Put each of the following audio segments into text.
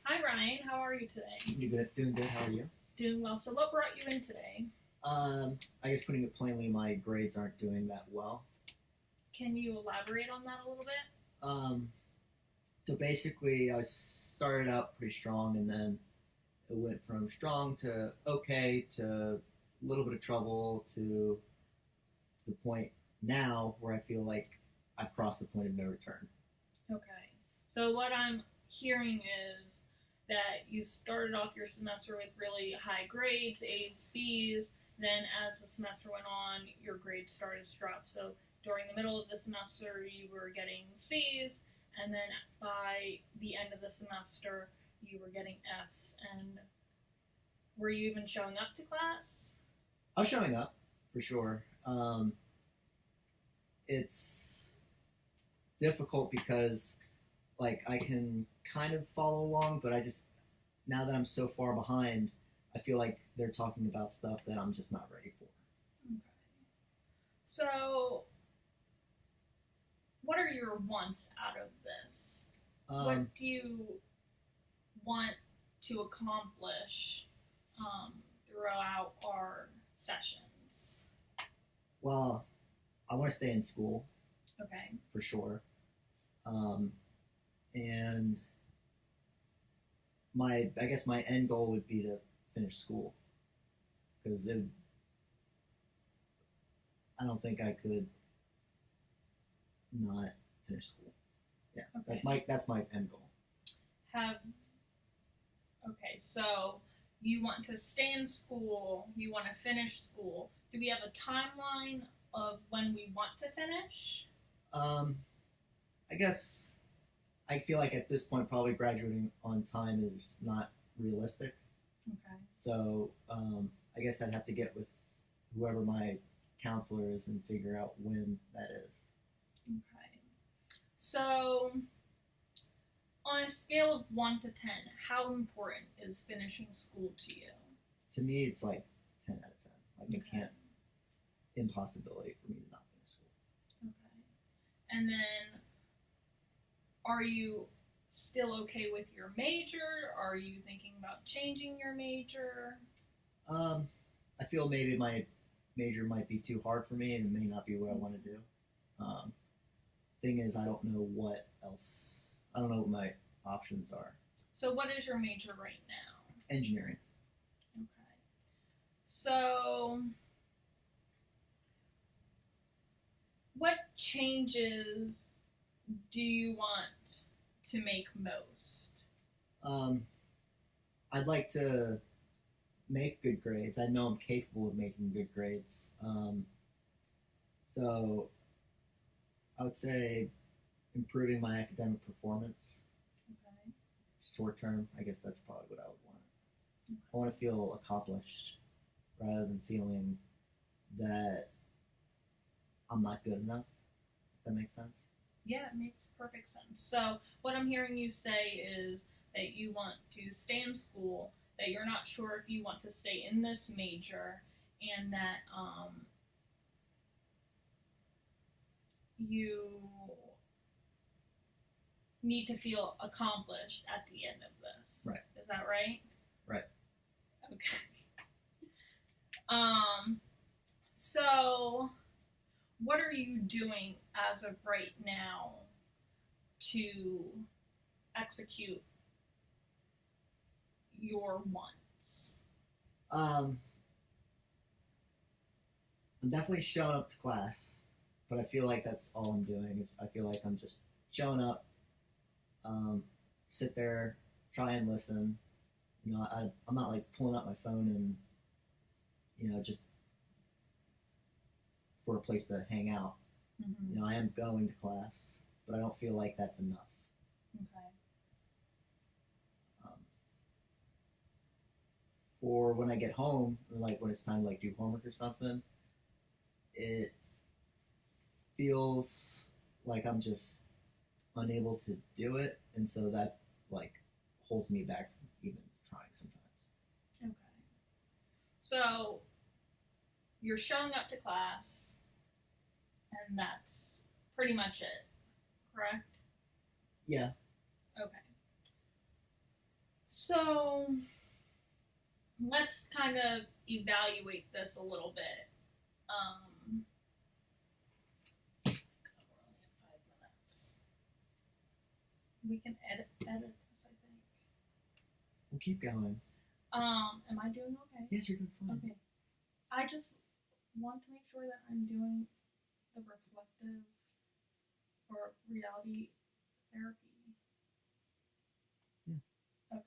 Hi Ryan, how are you today? You good? Doing good. How are you? Doing well. So what brought you in today? I guess putting it plainly, my grades aren't doing that well. Can you elaborate on that a little bit? Um, so basically, I started out pretty strong, and then it went from strong to okay to a little bit of trouble to the point now where I feel like I've crossed the point of no return. Okay. So what I'm hearing is that you started off your semester with really high grades, A's, B's. Then as the semester went on, your grades started to drop. So during the middle of the semester, you were getting C's, and then by the end of the semester, you were getting F's. And were you even showing up to class? I was showing up for sure. It's difficult because like I can kind of follow along, but I just now that I'm so far behind, I feel like they're talking about stuff that I'm just not ready for. Okay. So, what are your wants out of this? Um, What do you want to accomplish throughout our sessions? well, I want to stay in school Okay. for sure, um, and I guess my end goal would be to finish school because I don't think I could not finish school. Yeah, Okay. that's my end goal. Have okay. So you want to stay in school. You want to finish school. Do we have a timeline of when we want to finish? Um, I guess I feel like at this point, probably graduating on time is not realistic. Okay. So I guess I'd have to get with whoever my counselor is and figure out when that is. Okay. So, on a scale of 1 to 10, how important is finishing school to you? To me, it's like 10 out of 10. Like it Okay. can't impossibility for me to not finish school. Okay. And then, are you still okay with your major? Are you thinking about changing your major? I feel maybe my major might be too hard for me and it may not be what I want to do. Um, Thing is, I don't know what else. I don't know what my options are. So, what is your major right now? Engineering. Okay. So, what changes do you want to make most? Um, I'd like to make good grades. I know I'm capable of making good grades. So I would say improving my academic performance. Okay. Short term, I guess that's probably what I would want. Okay. I want to feel accomplished rather than feeling that I'm not good enough. If that makes sense. Yeah, it makes perfect sense. So, what I'm hearing you say is that you want to stay in school, that you're not sure if you want to stay in this major, and that you need to feel accomplished at the end of this. Right. Is that right? Right. Okay. So, what are you doing as of right now to execute your wants? Um, I'm definitely showing up to class, but I feel like that's all I'm doing. Is I feel like I'm just showing up, sit there, try and listen. I'm not like pulling out my phone and just for a place to hang out. Mm-hmm. I am going to class, but I don't feel like that's enough. Okay. Um, or when I get home, like when it's time to like do homework or something, it feels like I'm just unable to do it, and so that like holds me back from even trying sometimes. Okay. So you're showing up to class, and that's pretty much it, correct? Yeah. Okay. So let's kind of evaluate this a little bit. We're only at 5 minutes. We can edit this, I think. We'll keep going. Am I doing okay? Yes, you're doing fine. Okay. I just want to make sure that I'm doing the reflective or reality therapy. Yeah. Okay.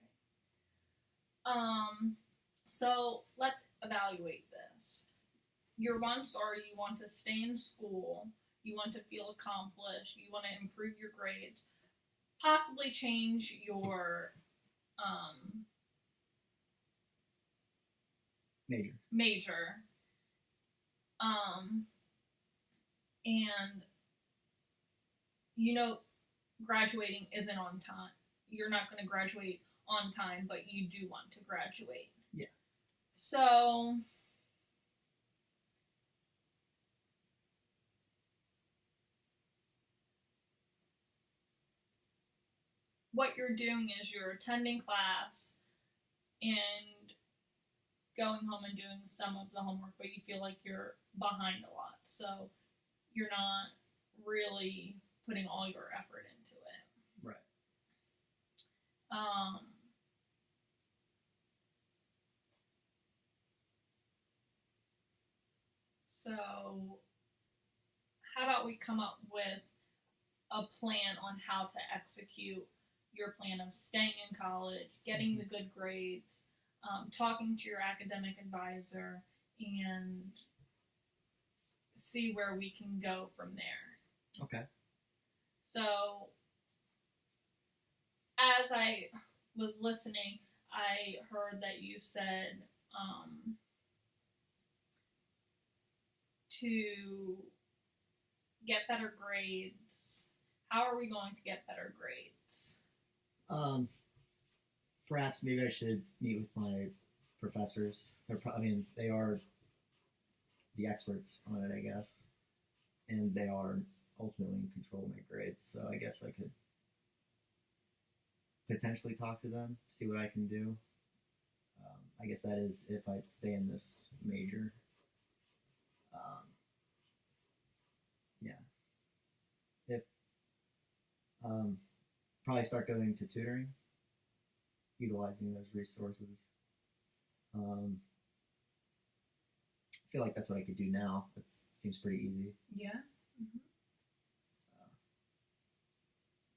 So let's evaluate this. Your wants are you want to stay in school, you want to feel accomplished, you want to improve your grades, possibly change your major. And you know graduating isn't on time. You're not going to graduate on time, but you do want to graduate. Yeah. So what you're doing is you're attending class and going home and doing some of the homework, but you feel like you're behind a lot. So you're not really putting all your effort into it. Right. So how about we come up with a plan on how to execute your plan of staying in college, getting the good grades, talking to your academic advisor, and see where we can go from there. Okay. So, as I was listening, I heard that you said to get better grades. How are we going to get better grades? Perhaps maybe I should meet with my professors. They are the experts on it, I guess, and they are ultimately in control of my grades. So I guess I could potentially talk to them, see what I can do. I guess that is if I stay in this major. Yeah. If probably start going to tutoring, utilizing those resources. I feel like that's what I could do now. That seems pretty easy. Yeah.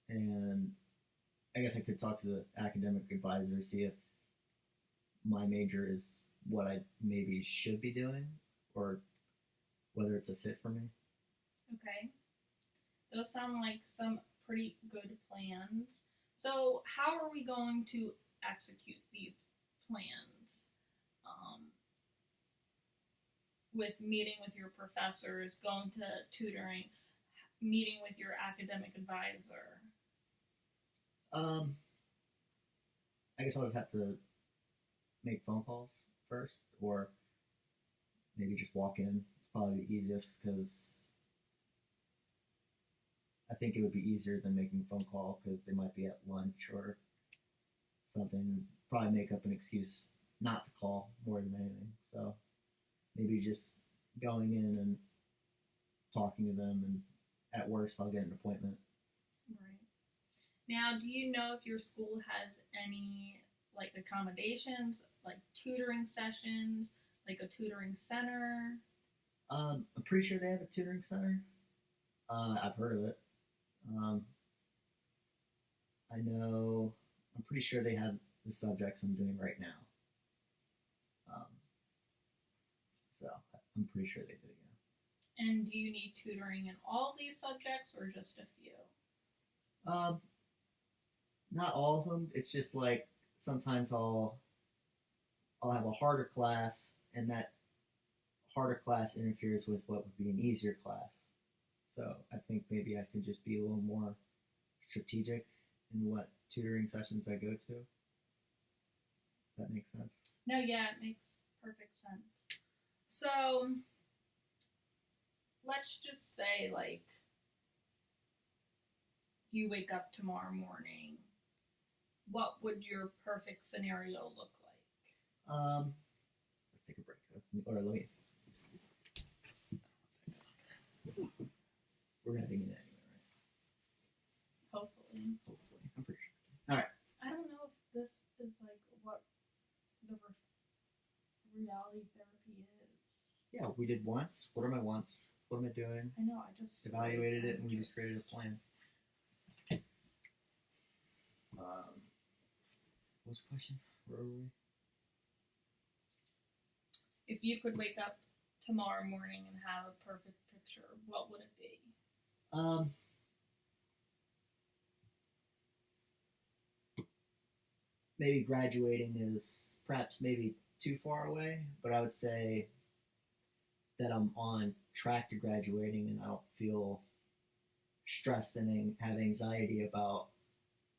And I guess I could talk to the academic advisor, see if my major is what I maybe should be doing, or whether it's a fit for me. Okay. Those sound like some pretty good plans. So how are we going to execute these plans? With meeting with your professors, going to tutoring, meeting with your academic advisor? I guess I'll just have to make phone calls first, or maybe just walk in. Probably the easiest, because I think it would be easier than making a phone call, because they might be at lunch or something. Probably make up an excuse not to call more than anything. So maybe just going in and talking to them, and at worst I'll get an appointment. Right. Now, do you know if your school has any like accommodations, like tutoring sessions, like a tutoring center? I'm pretty sure they have a tutoring center. I've heard of it. I know, I'm pretty sure they have the subjects I'm doing right now. So I'm pretty sure they do, yeah. And do you need tutoring in all these subjects or just a few? Not all of them. It's just like sometimes I'll have a harder class, and that harder class interferes with what would be an easier class. So I think maybe I could just be a little more strategic in what tutoring sessions I go to. Does that make sense? No, yeah, it makes perfect sense. So let's just say, like, you wake up tomorrow morning, what would your perfect scenario look like? Let's take a break. Or let me. We're editing it anyway, right? Hopefully. Hopefully, I'm pretty sure. All right. I don't know if this is like what the reality therapy is. Yeah, we did once. What are my wants? What am I doing? I know. I just Evaluated it, and we just created a plan. What was the question? Where were we? If you could wake up tomorrow morning and have a perfect picture, what would it be? Maybe graduating is perhaps maybe too far away, but I would say that I'm on track to graduating and I don't feel stressed and have anxiety about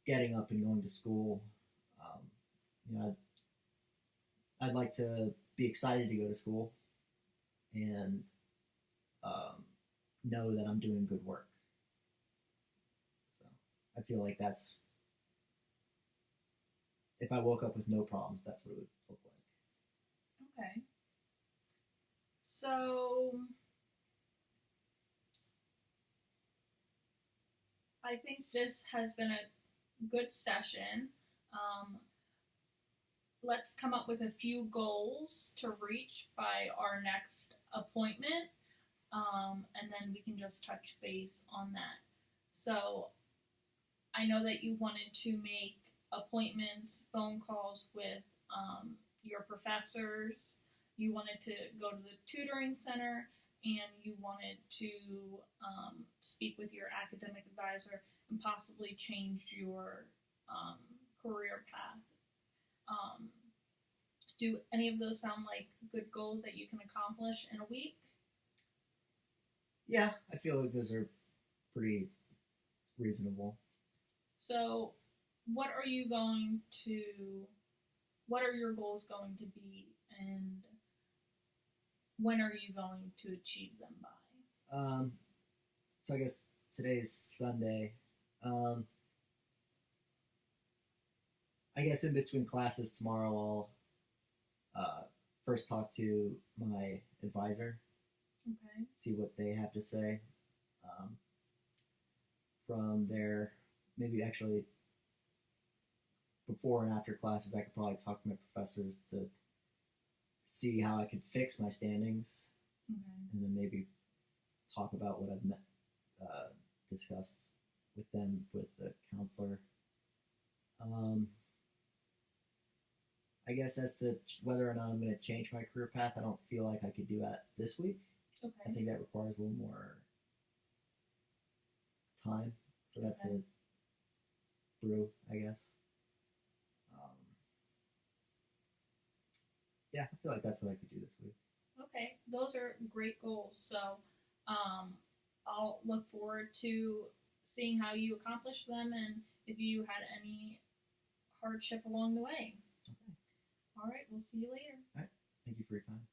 getting up and going to school. You know, I'd like to be excited to go to school and know that I'm doing good work. So I feel like that's, if I woke up with no problems, that's what it would look like. Okay. So I think this has been a good session. Let's come up with a few goals to reach by our next appointment, and then we can just touch base on that. So I know that you wanted to make appointments, phone calls with your professors. You wanted to go to the tutoring center, and you wanted to speak with your academic advisor and possibly change your career path. Do any of those sound like good goals that you can accomplish in a week? Yeah, I feel like those are pretty reasonable. So, what are your goals going to be, and when are you going to achieve them by? So I guess today's Sunday. I guess in between classes tomorrow, I'll first talk to my advisor. Okay. See what they have to say. From there, maybe actually before and after classes, I could probably talk to my professors to see how I could fix my standings, and then maybe talk about what I've discussed with them, with the counselor. I guess as to whether or not I'm going to change my career path, I don't feel like I could do that this week. Okay. I think that requires a little more time for that to brew, I guess. Yeah, I feel like that's what I could do this week. Okay, those are great goals. So I'll look forward to seeing how you accomplish them and if you had any hardship along the way. Okay. All right, we'll see you later. All right. Thank you for your time.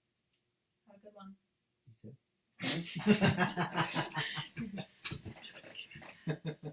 Have a good one. You too.